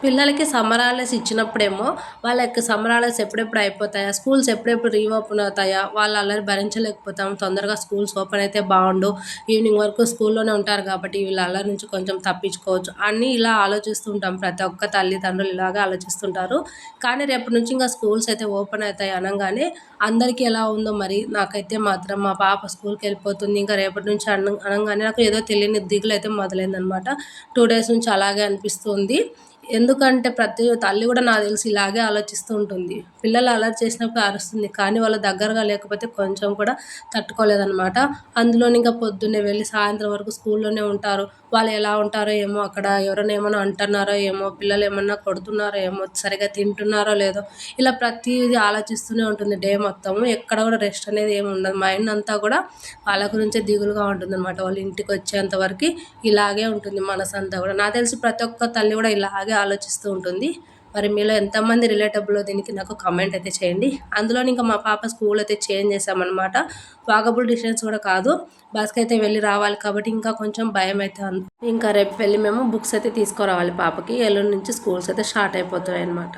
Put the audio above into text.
పిల్లలకి summer holidays ఇచ్చినప్పుడేమో వాళ్ళకి summer holidays ఎప్పుడెప్పుడు అయిపోతాయా, స్కూల్స్ ఎప్పుడెప్పుడు రీఓపెన్ అవుతాయా, వాళ్ళ అల్లరి భరించలేకపోతాం, తొందరగా స్కూల్స్ ఓపెన్ అయితే బాగుండు, ఈవినింగ్ వరకు స్కూల్లోనే ఉంటారు కాబట్టి వీళ్ళ అల్లరి నుంచి కొంచెం తప్పించుకోవచ్చు అని ఇలా ఆలోచిస్తుంటాం. ప్రతి ఒక్క తల్లిదండ్రులు ఇలాగే ఆలోచిస్తుంటారు. కానీ రేపటి నుంచి ఇంకా స్కూల్స్ అయితే ఓపెన్ అవుతాయి అనగానే అందరికీ ఎలా ఉందో మరి, నాకైతే మాత్రం మా పాప స్కూల్కి వెళ్ళిపోతుంది ఇంకా రేపటి నుంచి అనగానే నాకు ఏదో తెలియని దిగులు అయితే మొదలైందనమాట. 2 డేస్ నుంచి అలాగే అనిపిస్తుంది. ఎందుకంటే ప్రతి తల్లి కూడా నాకు తెలిసి ఇలాగే ఆలోచిస్తూ ఉంటుంది. పిల్లలు అల్లరి చేసినప్పుడు అరుస్తుంది. కానీ వాళ్ళ దగ్గరగా లేకపోతే కొంచెం కూడా తట్టుకోలేదనమాట. అందులోని ఇంకా పొద్దున్నే వెళ్ళి సాయంత్రం వరకు స్కూల్లోనే ఉంటారు. వాళ్ళు ఎలా ఉంటారో ఏమో, అక్కడ ఎవరైనా ఏమన్నా అంటున్నారో ఏమో, పిల్లలు ఏమన్నా కొడుతున్నారో ఏమో, సరిగ్గా తింటున్నారో లేదో, ఇలా ప్రతీది ఆలోచిస్తూనే ఉంటుంది డే మొత్తము. ఎక్కడ కూడా రెస్ట్ అనేది ఏమి ఉండదు. మైండ్ అంతా కూడా వాళ్ళ గురించే దిగులుగా ఉంటుందనమాట. వాళ్ళు ఇంటికి వచ్చేంత వరకు ఇలాగే ఉంటుంది మనసంతా కూడా. నాకు తెలిసి ప్రతి ఒక్క తల్లి కూడా ఇలాగే ఆలోచిస్తూ ఉంటుంది. మరి మీలో ఎంతమంది రిలేటబులో దీనికి నాకు కామెంట్ అయితే చేయండి. అందులోని ఇంకా మా పాప స్కూల్ అయితే చేంజ్ చేసామన్నమాట. వాకబుల్ డిస్టెన్స్ కూడా కాదు, బస్కి అయితే వెళ్ళి రావాలి కాబట్టి ఇంకా కొంచెం భయం అయితే ఉంది. ఇంకా రేపు వెళ్ళి మేము బుక్స్ అయితే తీసుకురావాలి పాపకి. ఎల్లుండి నుంచి స్కూల్స్ అయితే స్టార్ట్ అయిపోతాయి అన్నమాట.